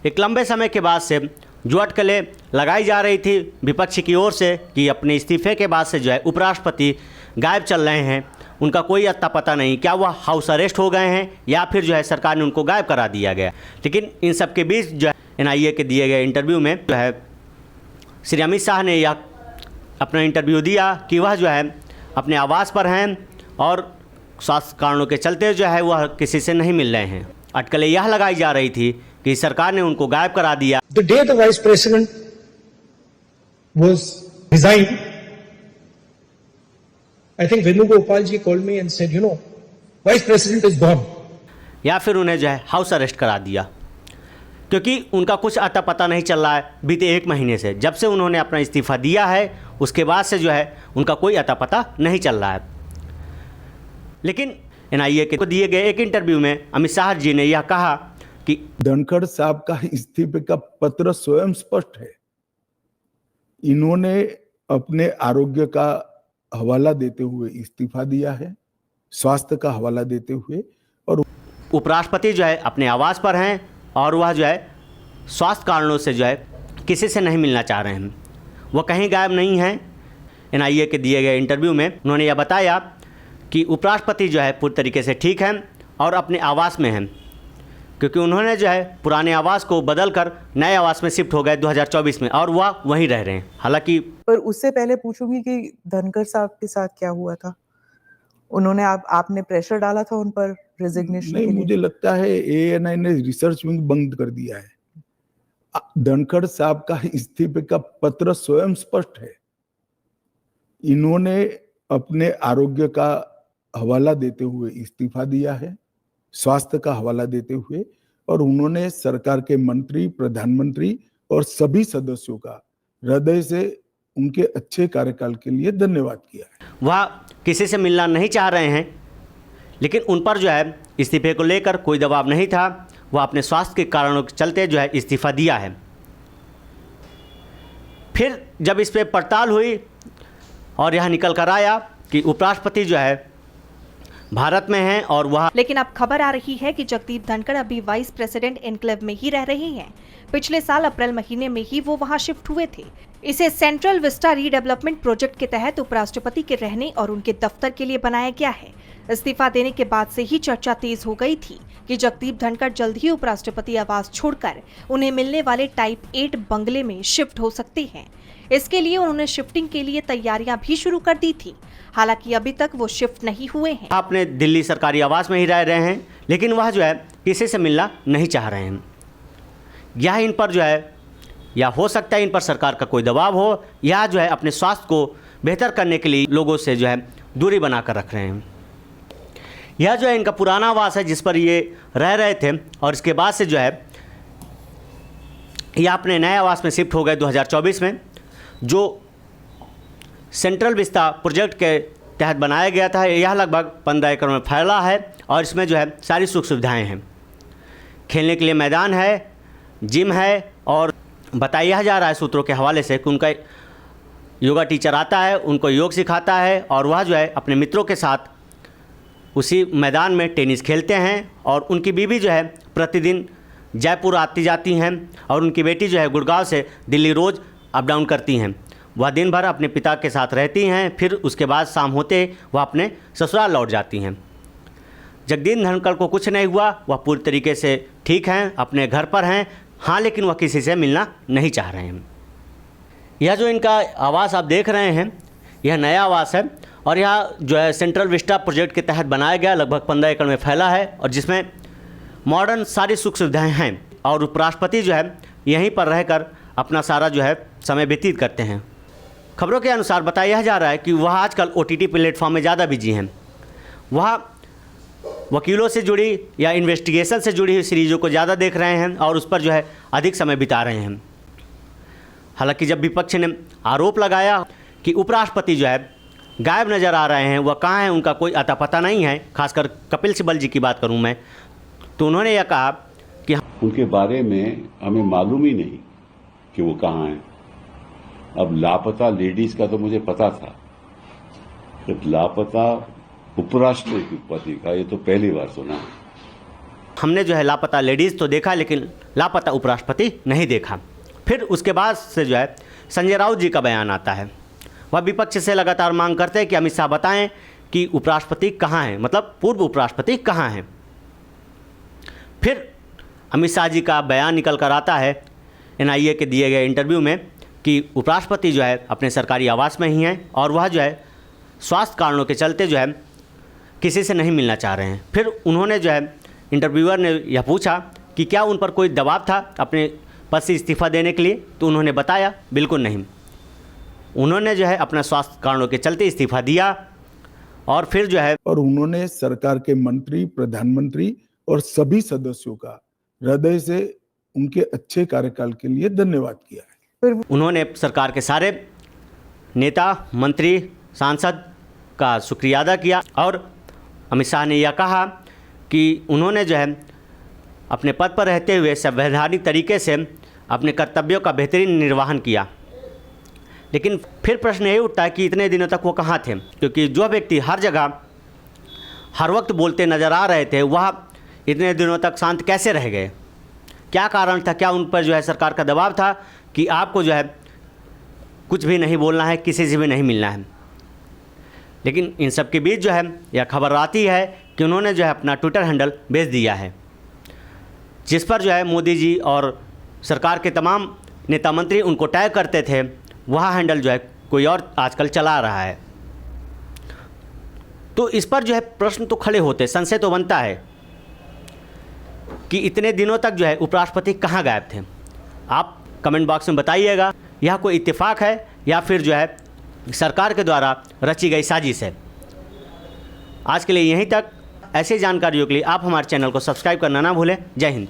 एक लंबे समय के बाद से जो अटकलें लगाई जा रही थी विपक्ष की ओर से कि अपने इस्तीफे के बाद से जो है उपराष्ट्रपति गायब चल रहे हैं, उनका कोई अता पता नहीं, क्या वह हाउस अरेस्ट हो गए हैं या फिर जो है सरकार ने उनको गायब करा दिया गया। लेकिन इन सब के बीच जो है NIA के दिए गए इंटरव्यू में जो है श्री अमित शाह ने यह अपना इंटरव्यू दिया कि वह जो है अपने आवास पर हैं और स्वास्थ्य कारणों के चलते जो है वह किसी से नहीं मिल रहे हैं। अटकलें यह लगाई जा रही थी कि सरकार ने उनको गायब करा दिया। The day the vice president was resigned, I think Venugopal ji called me and said, you know, vice president is gone. या फिर उन्हें जो है हाउस अरेस्ट करा दिया, क्योंकि उनका कुछ अता पता नहीं चल रहा है बीते 1 महीने से। जब से उन्होंने अपना इस्तीफा दिया है उसके बाद से जो है उनका कोई अता पता नहीं चल रहा है। लेकिन NIA के दिए गए एक इंटरव्यू में अमित शाह जी ने यह कहा कि धनखड़ साहब का इस्तीफे का पत्र स्वयं स्पष्ट है। इन्होंने अपने आरोग्य का हवाला देते हुए इस्तीफा दिया है, स्वास्थ्य का हवाला देते हुए। और उपराष्ट्रपति जो है अपने आवास पर हैं और वह जो है स्वास्थ्य कारणों से जो है किसी से नहीं मिलना चाह रहे हैं, वह कहीं गायब नहीं हैं। NIA के दिए गए इंटरव्यू में उन्होंने यह बताया कि उपराष्ट्रपति जो है पूरी तरीके से ठीक हैं और अपने आवास में हैं, क्योंकि उन्होंने जो है पुराने आवास को बदलकर नए आवास में शिफ्ट हो गए 2024 में और वह वहीं रह रहे हैं। हालांकि पर उससे पहले पूछूंगी कि धनखड़ साहब के साथ क्या हुआ था? उन्होंने आपने प्रेशर डाला था उन पर रेजिग्नेशन के लिए? नहीं, मुझे लगता है ANI ने रिसर्च विंग बंद कर दिया है। धनखड़ साहब का इस्तीफे का पत्र स्वयं स्पष्ट है। इन्होंने अपने आरोग्य का हवाला देते हुए इस्तीफा दिया है, स्वास्थ्य का हवाला देते हुए। और उन्होंने सरकार के मंत्री, प्रधानमंत्री और सभी सदस्यों का हृदय से उनके अच्छे कार्यकाल के लिए धन्यवाद किया है। वह किसी से मिलना नहीं चाह रहे हैं, लेकिन उन पर जो है इस्तीफे को लेकर कोई दबाव नहीं था। वह अपने स्वास्थ्य के कारणों के चलते जो है इस्तीफा दिया है। फिर जब इस पर पड़ताल हुई और यह निकल कर आया कि उपराष्ट्रपति जो है भारत में हैं और वह, लेकिन अब खबर आ रही है कि जगदीप धनखड़ अभी वाइस प्रेसिडेंट एनक्लेव में ही रह रहे हैं। पिछले साल अप्रैल महीने में ही वो वहां शिफ्ट हुए थे। इसे सेंट्रल विस्टा रीडेवलपमेंट प्रोजेक्ट के तहत उपराष्ट्रपति के रहने और उनके दफ्तर के लिए बनाया गया है। इस्तीफा देने के बाद से ही चर्चा तेज हो गई थी कि जगदीप धनखड़ जल्द ही उपराष्ट्रपति आवास छोड़कर उन्हें मिलने वाले टाइप 8 बंगले में शिफ्ट हो सकते हैं। इसके लिए उन्होंने शिफ्टिंग के लिए तैयारियां भी शुरू कर दी थी। हालांकि अभी तक वो शिफ्ट नहीं हुए हैं। अपने दिल्ली सरकारी आवास में ही रह रहे हैं, लेकिन वह जो है किसी से मिलना नहीं चाह रहे हैं। यह इन पर जो है, या हो सकता है इन पर सरकार का कोई दबाव हो, या जो है अपने स्वास्थ्य को बेहतर करने के लिए लोगों से जो है दूरी बनाकर रख रहे हैं। यह जो है इनका पुराना आवास है जिस पर ये रह रहे थे, और इसके बाद से जो है यह अपने नए आवास में शिफ्ट हो गए 2024 में, जो सेंट्रल विस्टा प्रोजेक्ट के तहत बनाया गया था। यह लगभग 15 एकड़ में फैला है और इसमें जो है सारी सुख सुविधाएं हैं। खेलने के लिए मैदान है, जिम है, और बताया जा रहा है सूत्रों के हवाले से कि उनका योगा टीचर आता है, उनको योग सिखाता है और वह जो है अपने मित्रों के साथ उसी मैदान में टेनिस खेलते हैं। और उनकी बीवी जो है प्रतिदिन जयपुर आती जाती हैं और उनकी बेटी जो है गुड़गांव से दिल्ली रोज़ अप डाउन करती हैं। वह दिन भर अपने पिता के साथ रहती हैं, फिर उसके बाद शाम होते वह अपने ससुराल लौट जाती हैं। जगदीप धनखड़ को कुछ नहीं हुआ, वह पूरी तरीके से ठीक हैं, अपने घर पर हैं। हाँ, लेकिन वह किसी से मिलना नहीं चाह रहे हैं। यह जो इनका आवास आप देख रहे हैं, यह नया आवास है और यह जो है सेंट्रल विस्टा प्रोजेक्ट के तहत बनाया गया, लगभग 15 एकड़ में फैला है और जिसमें मॉडर्न सारी सुख सुविधाएँ हैं। और उपराष्ट्रपति जो है यहीं पर रहकर अपना सारा जो है समय व्यतीत करते हैं। खबरों के अनुसार बताया जा रहा है कि वह आजकल OTT प्लेटफॉर्म में ज़्यादा बिजी हैं। वह वकीलों से जुड़ी या इन्वेस्टिगेशन से जुड़ी हुई सीरीज़ों को ज़्यादा देख रहे हैं और उस पर जो है अधिक समय बिता रहे हैं। हालांकि जब विपक्ष ने आरोप लगाया कि उपराष्ट्रपति जो है गायब नज़र आ रहे हैं, वह कहाँ हैं, उनका कोई अता पता नहीं है, खासकर कपिल सिब्बल जी की बात करूँ मैं, तो उन्होंने यह कहा कि उनके बारे में हमें मालूम ही नहीं कि वो कहाँ हैं। अब लापता लेडीज का तो मुझे पता था, जब लापता उपराष्ट्रपति का ये तो पहली बार सुना। हमने जो है लापता लेडीज़ तो देखा, लेकिन लापता उपराष्ट्रपति नहीं देखा। फिर उसके बाद से जो है संजय राउत जी का बयान आता है। वह विपक्ष से लगातार मांग करते हैं कि अमित शाह बताएं कि उपराष्ट्रपति कहाँ हैं, मतलब पूर्व उपराष्ट्रपति कहाँ हैं। फिर अमित शाह जी का बयान निकल कर आता है NIA के दिए गए इंटरव्यू में कि उपराष्ट्रपति जो है अपने सरकारी आवास में ही हैं और वह जो है स्वास्थ्य कारणों के चलते जो है किसी से नहीं मिलना चाह रहे हैं। फिर उन्होंने जो है इंटरव्यूअर ने यह पूछा कि क्या उन पर कोई दबाव था अपने पद से इस्तीफा देने के लिए, तो उन्होंने बताया बिल्कुल नहीं। उन्होंने जो है अपना स्वास्थ्य कारणों के चलते इस्तीफा दिया और फिर जो है और उन्होंने सरकार के मंत्री, प्रधानमंत्री और सभी सदस्यों का हृदय से उनके अच्छे कार्यकाल के लिए धन्यवाद किया है। उन्होंने सरकार के सारे नेता, मंत्री, सांसद का शुक्रिया अदा किया और अमित शाह ने यह कहा कि उन्होंने जो है अपने पद पर रहते हुए संवैधानिक तरीके से अपने कर्तव्यों का बेहतरीन निर्वहन किया। लेकिन फिर प्रश्न यही उठता है कि इतने दिनों तक वो कहाँ थे, क्योंकि जो व्यक्ति हर जगह हर वक्त बोलते नज़र आ रहे थे वह इतने दिनों तक शांत कैसे रह गए? क्या कारण था? क्या उन पर जो है सरकार का दबाव था कि आपको जो है कुछ भी नहीं बोलना है, किसी से भी नहीं मिलना है? लेकिन इन सब के बीच जो है यह खबर आती है कि उन्होंने जो है अपना ट्विटर हैंडल बेच दिया है, जिस पर जो है मोदी जी और सरकार के तमाम नेता मंत्री उनको टैग करते थे। वह हैंडल जो है कोई और आजकल चला रहा है। तो इस पर जो है प्रश्न तो खड़े होते, संशय तो बनता है कि इतने दिनों तक जो है उपराष्ट्रपति कहाँ गायब थे। आप कमेंट बॉक्स में बताइएगा, यह कोई इत्तेफाक है या फिर जो है सरकार के द्वारा रची गई साजिश है। आज के लिए यहीं तक। ऐसी जानकारियों के लिए आप हमारे चैनल को सब्सक्राइब करना ना भूलें। जय हिंद।